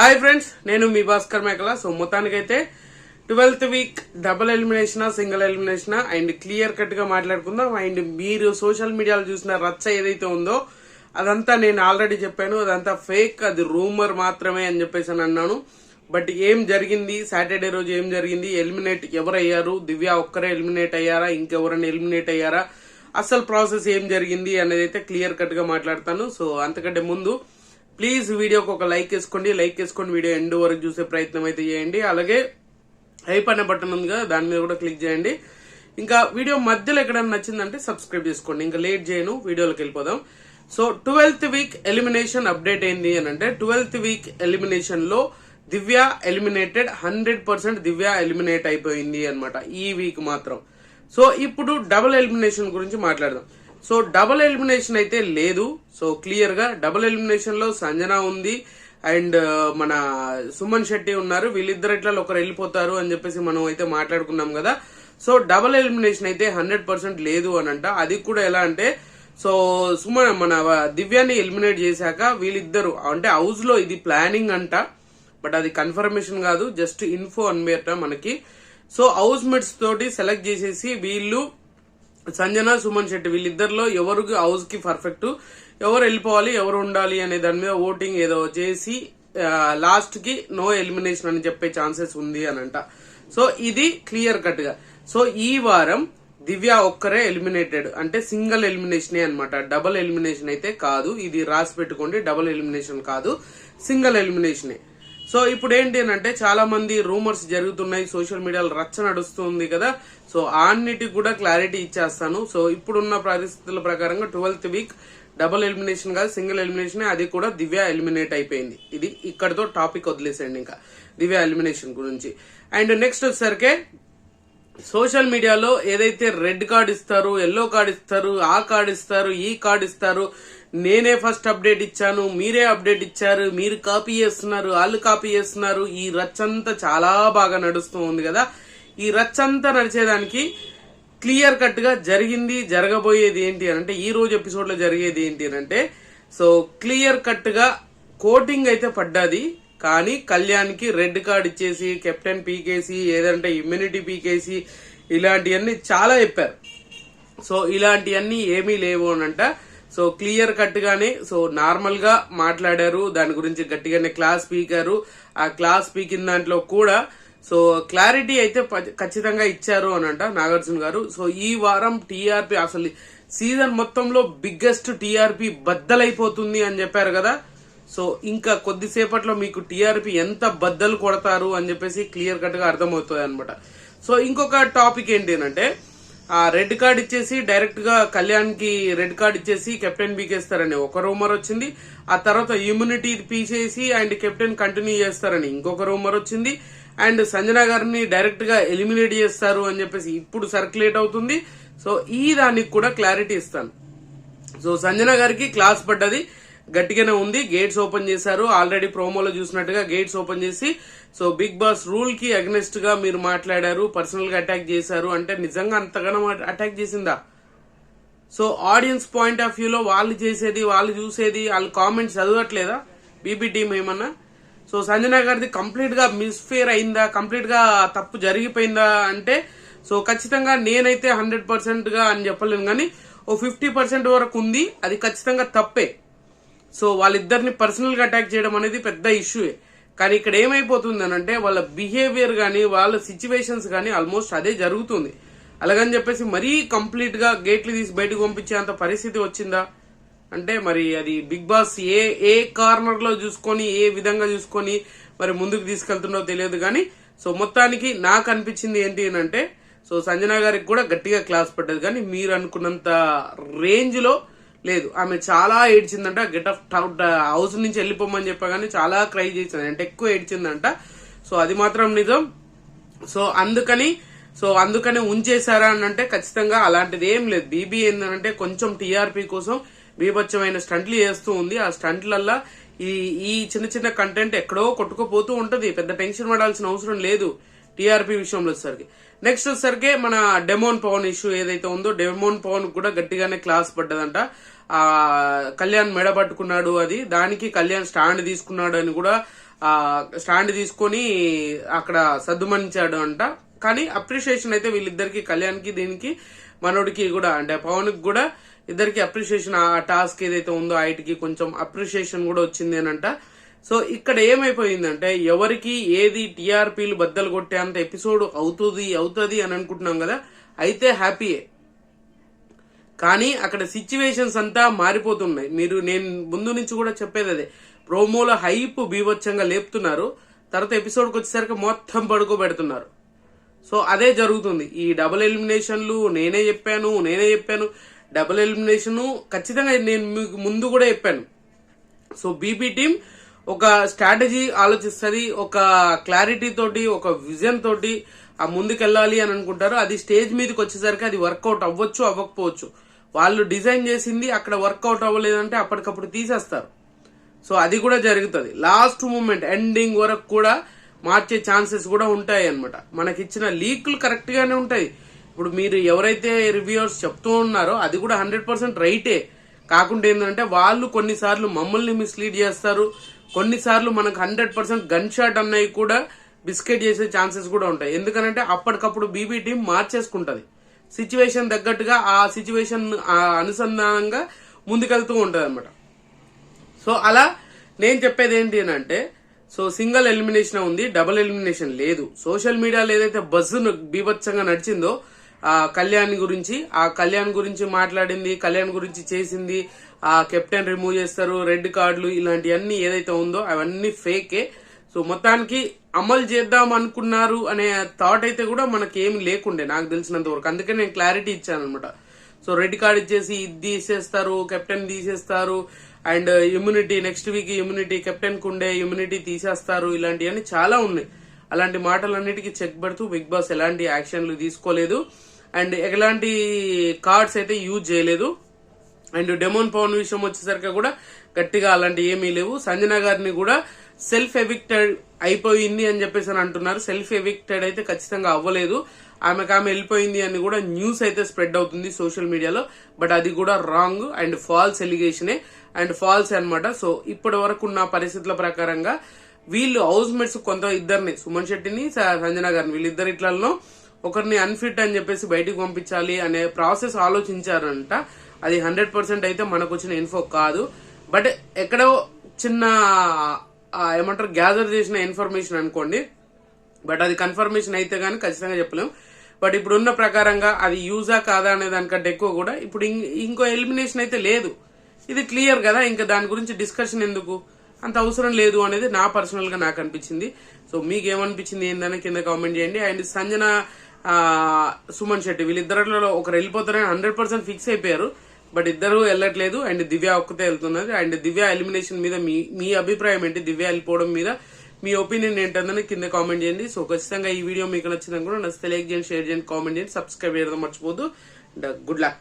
Hi friends, నేను మీ భాస్కర్ మేకల. So మొత్తానికైతే 12th week double elimination single elimination and clear cut గా మాట్లాడుకుందాం. అండ్ మీరు సోషల్ మీడియాలో చూసిన రచ్చ ఏదైతే ఉందో అదంతా నేను ఆల్రెడీ చెప్పాను, అదంతా ఫేక్, అది రూమర్ మాత్రమే అని చెప్పేసి అన్నాను. బట్ ఏం జరిగింది, సాటర్డే రోజు ఏం జరిగింది, ఎలిమినేట్ ఎవరయ్యారు, దివ్య ఒక్కరే ఎలిమినేట్ అయ్యారా, ఇంకెవరైనా ఎలిమినేట్ అయ్యారా, అసలు ప్రాసెస్ ఏం జరిగింది అనేది అయితే క్లియర్ కట్ గా మాట్లాడతాను. సో అంతకంటే ముందు ప్లీజ్ వీడియోకి ఒక లైక్ వేసుకోండి, వీడియో ఎండ్ వరకు చూసే ప్రయత్నం అయితే చేయండి. అలాగే హైప్ అనే బటన్ ఉంది కదా, దాని మీద కూడా క్లిక్ చేయండి. ఇంకా వీడియో మధ్యలో ఎక్కడైనా నచ్చిందంటే సబ్స్క్రైబ్ చేసుకోండి. ఇంకా లేట్ చేయను, వీడియోలోకి వెళ్ళిపోదాం. So 12th week elimination update ఏంది అని అంటే 12th వీక్ ఎలిమినేషన్ లో దివ్య ఎలిమినేటెడ్, 100% దివ్య ఎలిమినేట్ అయిపోయింది అనమాట ఈ వీక్ మాత్రం. సో ఇప్పుడు డబుల్ ఎలిమినేషన్ గురించి మాట్లాడదాం. సో డబుల్ ఎలిమినేషన్ అయితే లేదు. సో క్లియర్ గా డబుల్ ఎలిమినేషన్ లో సంజన ఉంది అండ్ మన సుమన్ శెట్టి ఉన్నారు. వీళ్ళిద్దరు ఇట్లా ఒకరు వెళ్ళిపోతారు అని చెప్పేసి మనం అయితే మాట్లాడుకున్నాం కదా. సో డబుల్ ఎలిమినేషన్ అయితే 100% లేదు అని అంట. అది కూడా ఎలా అంటే, సో సుమన్ మన దివ్యాని ఎలిమినేట్ చేశాక వీళ్ళిద్దరు అంటే హౌస్ లో ఇది ప్లానింగ్ అంట, బట్ అది కన్ఫర్మేషన్ కాదు, జస్ట్ ఇన్ఫో అనమాట మనకి. సో హౌస్ మేట్స్ తోటి సెలెక్ట్ చేసేసి వీళ్ళు సంజన సుమన్ శెట్టి వీళ్ళిద్దరిలో ఎవరికి హౌస్ కి పర్ఫెక్ట్, ఎవరు వెళ్ళిపోవాలి ఎవరు ఉండాలి అనే దాని మీద ఓటింగ్ ఏదో చేసి లాస్ట్ కి నో ఎలిమినేషన్ అని చెప్పే ఛాన్సెస్ ఉంది అని అంట. సో ఇది క్లియర్ కట్ గా. సో ఈ వారం దివ్య ఒక్కరే ఎలిమినేటెడ్, అంటే సింగిల్ ఎలిమినేషనే అనమాట, డబుల్ ఎలిమినేషన్ అయితే కాదు. ఇది రాసి పెట్టుకోండి, డబుల్ ఎలిమినేషన్ కాదు, సింగిల్ ఎలిమినేషనే. సో ఇప్పుడు ఏంటి అని అంటే చాలా మంది రూమర్స్ జరుగుతున్నాయి, సోషల్ మీడియాలో రచ్చ నడుస్తుంది కదా. సో అన్నిటికి కూడా క్లారిటీ ఇచ్చేస్తాను. సో ఇప్పుడున్న పరిస్థితుల ప్రకారంగా 12th వీక్ డబుల్ ఎలిమినేషన్ కాదు, సింగిల్ ఎలిమినేషన్, అది కూడా దివ్య ఎలిమినేట్ అయిపోయింది. ఇది ఇక్కడతో టాపిక్ వదిలేసేయండి ఇంకా దివ్య ఎలిమినేషన్ గురించి. అండ్ నెక్స్ట్ వచ్చేసరికి సోషల్ మీడియాలో ఏదైతే రెడ్ కార్డ్ ఇస్తారు, ఎల్లో కార్డ్ ఇస్తారు, ఆ కార్డ్ ఇస్తారు, ఈ కార్డ్ ఇస్తారు, నేనే ఫస్ట్ అప్డేట్ ఇచ్చాను, మీరే అప్డేట్ ఇచ్చారు, మీరు కాపీ చేస్తున్నారు, వాళ్ళు కాపీ చేస్తున్నారు, ఈ రచ్చంతా చాలా బాగా నడుస్తూ ఉంది కదా. ఈ రచ్చంతా నడిచేదానికి క్లియర్ కట్ గా జరిగింది, జరగబోయేది ఏంటి అని అంటే, ఈ రోజు ఎపిసోడ్ లో జరిగేది ఏంటి అని అంటే, సో క్లియర్ కట్ గా కోటింగ్ అయితే పడ్డది, కానీ కళ్యాణ్ కి రెడ్ కార్డ్ ఇచ్చేసి కెప్టెన్ పీకేసి ఏదంటే ఇమ్యూనిటీ పీకేసి ఇలాంటివన్నీ చాలా చెప్పారు. సో ఇలాంటివన్నీ ఏమీ లేవు అనంట. సో క్లియర్ కట్ గానే సో నార్మల్ గా మాట్లాడారు, దాని గురించి గట్టిగానే క్లాస్ పీకారు. ఆ క్లాస్ పీకిన దాంట్లో కూడా సో క్లారిటీ అయితే ఖచ్చితంగా ఇచ్చారు అనంట నాగార్జున గారు. సో ఈ వారం టీఆర్పీ అసలు సీజన్ మొత్తంలో బిగ్గెస్ట్ టీఆర్పీ బద్దలైపోతుంది అని చెప్పారు కదా. సో ఇంకా కొద్దిసేపట్లో మీకు టీఆర్పీ ఎంత బద్దలు కొడతారు అని చెప్పేసి క్లియర్ కట్ గా అర్థమవుతుంది అనమాట. సో ఇంకొక టాపిక్ ఏంటి అంటే, ఆ రెడ్ కార్డ్ ఇచ్చేసి డైరెక్ట్ గా కళ్యాణ్ కి రెడ్ కార్డ్ ఇచ్చేసి కెప్టెన్ బీకేస్తారని ఒక రూమర్ వచ్చింది. ఆ తర్వాత ఇమ్యూనిటీ పీసేసి అండ్ కెప్టెన్ కంటిన్యూ చేస్తారని ఇంకొక రూమర్ వచ్చింది. అండ్ సంజన గారిని డైరెక్ట్ గా ఎలిమినేట్ చేస్తారు అని చెప్పేసి ఇప్పుడు సర్క్యులేట్ అవుతుంది. సో ఈ దానికి కూడా క్లారిటీ ఇస్తాను. సో సంజన గారికి క్లాస్ పడ్డది, గట్టిగానే ఉంది. గేట్స్ ఓపెన్ చేశారు, ఆల్రెడీ ప్రోమోలో చూసినట్టుగా గేట్స్ ఓపెన్ చేసి సో బిగ్ బాస్ రూల్ కి అగెనిస్ట్ గా మీరు మాట్లాడారు, పర్సనల్ గా అటాక్ చేశారు అంటే నిజంగా అంతగానో అటాక్ చేసిందా? సో ఆడియన్స్ పాయింట్ ఆఫ్ వ్యూలో వాళ్ళు చేసేది, వాళ్ళు చూసేది, వాళ్ళు కామెంట్స్ చదవట్లేదా బీబీ టీం ఏమన్నా? సో సంజన గారిది కంప్లీట్ గా మిస్ఫేర్ అయిందా, కంప్లీట్ గా తప్పు జరిగిపోయిందా అంటే, సో ఖచ్చితంగా నేనైతే 100% గా అని చెప్పలేను, కానీ ఓ 50% వరకు ఉంది, అది ఖచ్చితంగా తప్పే. సో వాళ్ళిద్దరిని పర్సనల్ గా అటాక్ చేయడం అనేది పెద్ద ఇష్యూయే. కానీ ఇక్కడ ఏమైపోతుంది అని అంటే, వాళ్ళ బిహేవియర్ గానీ వాళ్ళ సిచ్యువేషన్స్ గానీ ఆల్మోస్ట్ అదే జరుగుతుంది. అలాగని చెప్పేసి మరీ కంప్లీట్ గా గేట్లు తీసి బయటకు పంపించేంత పరిస్థితి వచ్చిందా అంటే, మరి అది బిగ్ బాస్ ఏ కార్నర్ లో చూసుకొని ఏ విధంగా చూసుకొని మరి ముందుకు తీసుకెళ్తుండో తెలియదు. కానీ సో మొత్తానికి నాకు అనిపించింది ఏంటి అంటే, సో సంజన గారికి కూడా గట్టిగా క్లాస్ పడ్డది, కానీ మీరు అనుకున్నంత రేంజ్ లో లేదు. ఆమె చాలా ఏడ్చిందంట, గెట్ ఆఫ్ హౌస్ నుంచి వెళ్ళిపోమని చెప్పా కానీ చాలా క్రై చేసింది అంటే ఎక్కువ ఏడ్చిందంట. సో అది మాత్రం నిజం. సో అందుకని ఉంచేశారా అని అంటే ఖచ్చితంగా అలాంటిది ఏం లేదు. బీబీ ఏంటంటే కొంచెం టీఆర్పీ కోసం బీభత్సమైన స్టంట్లు చేస్తూ ఉంది. ఆ స్టంట్లల్లా ఈ చిన్న చిన్న కంటెంట్ ఎక్కడో కొట్టుకుపోతూ ఉంటది, పెద్ద టెన్షన్ పడాల్సిన అవసరం లేదు టీఆర్పీ విషయంలో వచ్చేసరికి. నెక్స్ట్ వచ్చేసరికి మన డెమోన్ పవన్ ఇష్యూ ఏదైతే ఉందో, డెమోన్ పవన్ కూడా గట్టిగానే క్లాస్ పడ్డదంట. కళ్యాణ్ మెడ పట్టుకున్నాడు, అది దానికి కళ్యాణ్ స్టాండ్ తీసుకున్నాడు అని కూడా స్టాండ్ తీసుకొని అక్కడ సద్దుమణించాడు అంట. కానీ అప్రిషియేషన్ అయితే వీళ్ళిద్దరికి, కళ్యాణ్కి దీనికి మనోడికి కూడా, అంటే పవన్కి కూడా ఇద్దరికి అప్రిషియేషన్, ఆ టాస్క్ ఏదైతే ఉందో ఆయటికి కొంచెం అప్రిషియేషన్ కూడా వచ్చింది అనంట. సో ఇక్కడ ఏమైపోయిందంటే ఎవరికి ఏది టీఆర్పీలు బద్దలు కొట్టేంత ఎపిసోడ్ అవుతుంది అని అనుకుంటున్నాం కదా, అయితే హ్యాపీయే. కానీ అక్కడ సిచ్యువేషన్స్ అంతా మారిపోతున్నాయి. నేను ముందు నుంచి కూడా చెప్పేది అదే, ప్రోమోలో హైప్ బీభత్సంగా లేపుతున్నారు, తర్వాత ఎపిసోడ్కి వచ్చేసరికి మొత్తం పడుకోబెడుతున్నారు. సో అదే జరుగుతుంది. ఈ డబుల్ ఎలిమినేషన్లు నేనే చెప్పాను. డబుల్ ఎలిమినేషన్ ఖచ్చితంగా నేను మీకు ముందు కూడా చెప్పాను. సో బీపీ టీం ఒక స్ట్రాటజీ ఆలోచిస్తుంది, ఒక క్లారిటీ తోటి, ఒక విజన్ తోటి ఆ ముందుకెళ్ళాలి అని అనుకుంటారు. అది స్టేజ్ మీదకి వచ్చేసరికి అది వర్కౌట్ అవ్వచ్చు, అవ్వకపోవచ్చు. వాళ్ళు డిజైన్ చేసింది అక్కడ వర్కౌట్ అవ్వలేదంటే అప్పటికప్పుడు తీసేస్తారు. సో అది కూడా జరుగుతుంది. లాస్ట్ మూమెంట్ ఎండింగ్ వరకు కూడా మార్చే ఛాన్సెస్ కూడా ఉంటాయి అన్నమాట. మనకిచ్చిన లీకులు కరెక్ట్ గానే ఉంటాయి. ఇప్పుడు మీరు ఎవరైతే రివ్యూవర్స్ చెప్తూ ఉన్నారో అది కూడా 100% రైటే. కాకుండా ఏంటంటే వాళ్ళు కొన్నిసార్లు మమ్మల్ని మిస్లీడ్ చేస్తారు, కొన్నిసార్లు మనకు 100% గన్ షాట్ అన్నవి కూడా బిస్కెట్ చేసే ఛాన్సెస్ కూడా ఉంటాయి. ఎందుకంటే అప్పటికప్పుడు బీబీ టీం మార్చేసుకుంటది, సిచ్యువేషన్ తగ్గట్టుగా ఆ సిచ్యువేషన్ అనుసంధానంగా ముందుకెళ్తూ ఉంటది అనమాట. సో అలా నేను చెప్పేది ఏంటి అని అంటే, సో సింగిల్ ఎలిమినేషన్ ఉంది, డబుల్ ఎలిమినేషన్ లేదు. సోషల్ మీడియాలో ఏదైతే బజ్ బీభత్సంగా నడిచిందో ఆ కళ్యాణ్ గురించి మాట్లాడింది, కళ్యాణ్ గురించి చేసింది, ఆ కెప్టెన్ రిమూవ్ చేస్తారు, రెడ్ కార్డులు, ఇలాంటివన్నీ ఏదైతే ఉందో అవన్నీ ఫేకే. సో మొత్తానికి అమలు చేద్దాం అనుకున్నారు అనే థాట్ అయితే కూడా మనకేం లేకుండే నాకు తెలిసినంత వరకు. అందుకే నేను క్లారిటీ ఇచ్చాను అనమాట. సో రెడ్ కార్డ్ ఇచ్చేసి ఇది తీసేస్తారు, కెప్టెన్ తీసేస్తారు, and immunity next week immunity captain కు ఉండే ఇమ్యూనిటీ తీసేస్తారు, ఇలాంటివన్నీ చాలా ఉన్నాయి. అలాంటి మాటలన్నిటికీ చెక్ పెడుతూ బిగ్ బాస్ ఎలాంటి యాక్షన్లు తీసుకోలేదు అండ్ ఎలాంటి కార్డ్స్ అయితే యూజ్ చేయలేదు. అండ్ డెమోన్ పవన్ విషయం వచ్చేసరికి కూడా గట్టిగా అలాంటి ఏమీ లేవు. సంజన గారిని కూడా సెల్ఫ్ ఎవిక్టెడ్ అయిపోయింది అని చెప్పేసి అని అంటున్నారు. సెల్ఫ్ ఎవిక్టెడ్ అయితే ఖచ్చితంగా అవ్వలేదు, ఆమె వెళ్ళిపోయింది అని కూడా న్యూస్ అయితే స్ప్రెడ్ అవుతుంది సోషల్ మీడియాలో. బట్ అది కూడా రాంగ్ అండ్ ఫాల్స్ ఎలిగేషనే అండ్ ఫాల్స్ అనమాట. సో ఇప్పటి వరకు ఉన్న పరిస్థితుల ప్రకారంగా వీళ్ళు హౌస్ మేట్స్ ఇద్దరిని, సుమన్ శెట్టిని, సంజన గారిని, వీళ్ళిద్దరిట్లలో ఒకరిని అన్ఫిట్ అని చెప్పేసి బయటికి పంపించాలి అనే ప్రాసెస్ ఆలోచించారంట. అది 100% అయితే మనకు వచ్చిన ఇన్ఫో కాదు. బట్ ఎక్కడో చిన్న ఏమంటారు గ్యాదర్ చేసిన ఇన్ఫర్మేషన్ అనుకోండి. బట్ అది కన్ఫర్మేషన్ అయితే గానీ ఖచ్చితంగా చెప్పలేం. బట్ ఇప్పుడు ఉన్న ప్రకారంగా అది యూజా కాదా అనే దానికంటే ఎక్కువ కూడా ఇప్పుడు ఇంకో ఎలిమినేషన్ అయితే లేదు, ఇది క్లియర్ కదా. ఇంకా దాని గురించి డిస్కషన్ ఎందుకు, అంత అవసరం లేదు అనేది నా పర్సనల్ గా నాకు అనిపించింది. సో మీకు ఏమనిపించింది ఏందని కింద కామెంట్ చేయండి. అండ్ సంజన సుమన్ శెట్టి వీళ్ళిద్దరిలో ఒకరు వెళ్ళిపోతారని 100% ఫిక్స్ అయిపోయారు. బట్ ఇద్దరు వెళ్ళట్లేదు అండ్ దివ్య ఒక్కతే వెళ్తున్నది. అండ్ దివ్య ఎలిమినేషన్ మీద మీ అభిప్రాయం ఏంటి, దివ్య వెళ్ళిపోవడం మీద మీ ఒపీనియన్ ఏంటందని కింద కామెంట్ చేయండి. సో ఖచ్చితంగా ఈ వీడియో మీకు నచ్చిందని కూడా నచ్చితే లైక్ చేయండి, షేర్ చేయండి, కామెంట్ చేయండి, సబ్స్క్రైబ్ చేయడం మర్చిపోద్దు. Good luck.